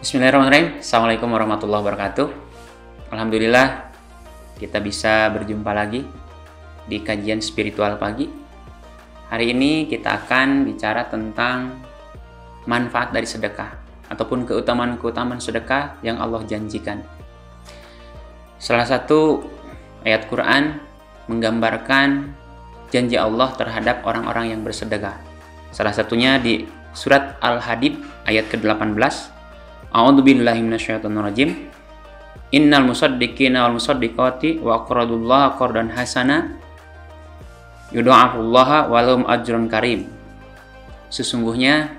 Bismillahirrahmanirrahim. Assalamualaikum warahmatullahi wabarakatuh. Alhamdulillah kita bisa berjumpa lagi di kajian spiritual pagi. Hari ini kita akan bicara tentang manfaat dari sedekah ataupun keutamaan-keutamaan sedekah yang Allah janjikan. Salah satu ayat Quran menggambarkan janji Allah terhadap orang-orang yang bersedekah. Salah satunya di surat Al-Hadid ayat ke-18. A'udzubillahi minasyaitonirrajim. Innal musaddiqina wal musaddiqati wa aqradullaha qardan hasana yudha'afullaha wa lahum ajrun karim. Sesungguhnya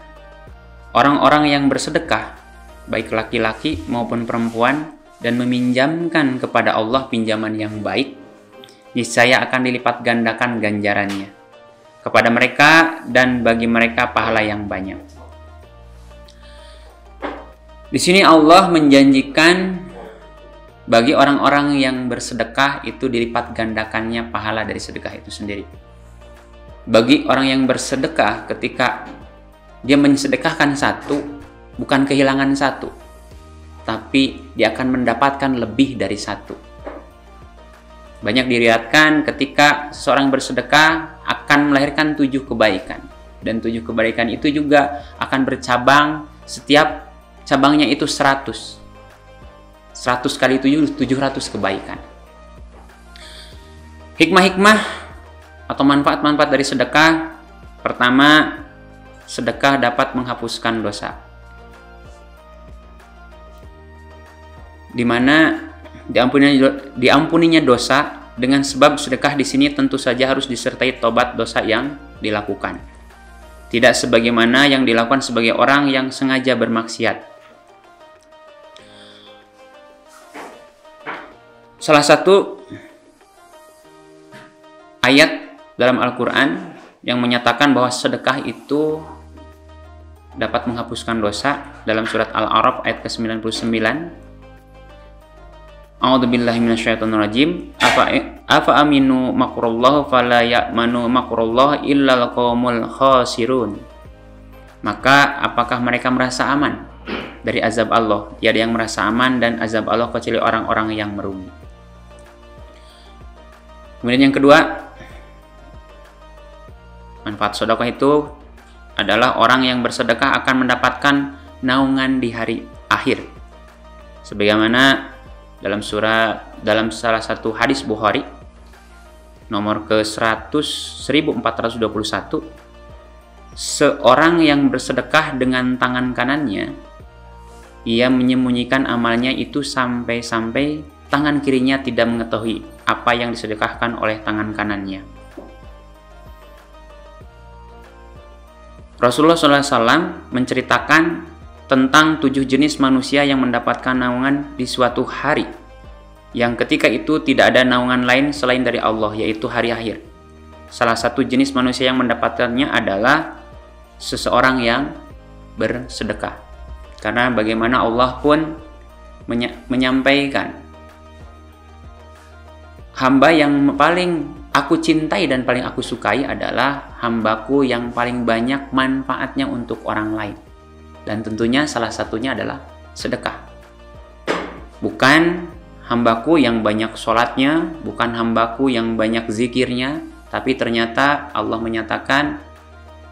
orang-orang yang bersedekah, baik laki-laki maupun perempuan, dan meminjamkan kepada Allah pinjaman yang baik, niscaya akan dilipat gandakan ganjarannya kepada mereka dan bagi mereka pahala yang banyak. Di sini Allah menjanjikan bagi orang-orang yang bersedekah itu dilipat gandakannya pahala dari sedekah itu sendiri. Bagi orang yang bersedekah, ketika dia mensedekahkan satu, bukan kehilangan satu, tapi dia akan mendapatkan lebih dari satu. Banyak diriwayatkan ketika seseorang bersedekah akan melahirkan 7 kebaikan. Dan 7 kebaikan itu juga akan bercabang, setiap cabangnya itu 100. 100 kali 7, 700 kebaikan. Hikmah-hikmah atau manfaat-manfaat dari sedekah. Pertama, sedekah dapat menghapuskan dosa. Di mana diampuninya dosa dengan sebab sedekah di sini tentu saja harus disertai tobat dosa yang dilakukan. Tidak sebagaimana yang dilakukan sebagai orang yang sengaja bermaksiat. Salah satu ayat dalam Al-Quran yang menyatakan bahwa sedekah itu dapat menghapuskan dosa dalam surat Al-A'raf ayat ke-99. A'udzubillahi minasyaitonirrajim. Afa aminu makrullah fala ya'manu makrullah illal qaumul khasirun. Maka apakah mereka merasa aman dari azab Allah? Tiada yang merasa aman dan azab Allah kecuali orang-orang yang merugi. Kemudian yang kedua, manfaat sedekah itu adalah orang yang bersedekah akan mendapatkan naungan di hari akhir. Sebagaimana dalam salah satu hadis Bukhari nomor ke-1421, seorang yang bersedekah dengan tangan kanannya, ia menyembunyikan amalnya itu sampai-sampai tangan kirinya tidak mengetahui apa yang disedekahkan oleh tangan kanannya. Rasulullah SAW menceritakan tentang 7 jenis manusia yang mendapatkan naungan di suatu hari, yang ketika itu tidak ada naungan lain selain dari Allah, yaitu hari akhir. Salah satu jenis manusia yang mendapatkannya adalah seseorang yang bersedekah. Karena bagaimana Allah pun menyampaikan, hamba yang paling aku cintai dan paling aku sukai adalah hambaku yang paling banyak manfaatnya untuk orang lain. Dan tentunya salah satunya adalah sedekah. Bukan hambaku yang banyak sholatnya, bukan hambaku yang banyak zikirnya, tapi ternyata Allah menyatakan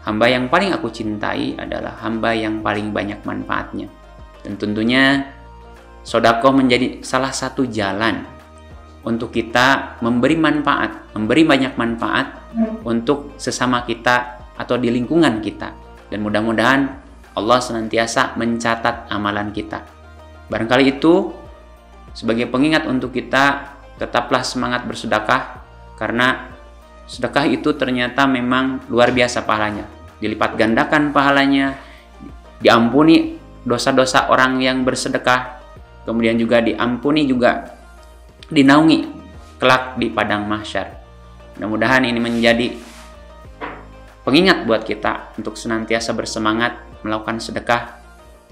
hamba yang paling aku cintai adalah hamba yang paling banyak manfaatnya. Dan tentunya sedekah menjadi salah satu jalan untuk kita memberi manfaat, memberi banyak manfaat untuk sesama kita atau di lingkungan kita. Dan mudah-mudahan Allah senantiasa mencatat amalan kita. Barangkali itu sebagai pengingat untuk kita, tetaplah semangat bersedekah, karena sedekah itu ternyata memang luar biasa pahalanya. Dilipat gandakan pahalanya, diampuni dosa-dosa orang yang bersedekah, kemudian juga diampuni juga dinaungi kelak di padang mahsyar. Mudah-mudahan ini menjadi pengingat buat kita untuk senantiasa bersemangat melakukan sedekah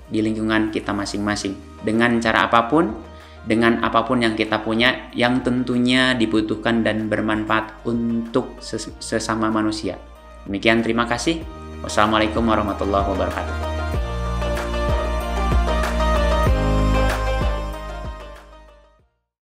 di lingkungan kita masing-masing dengan cara apapun, dengan apapun yang kita punya, yang tentunya dibutuhkan dan bermanfaat untuk sesama manusia. Demikian, terima kasih. Wassalamualaikum warahmatullahi wabarakatuh.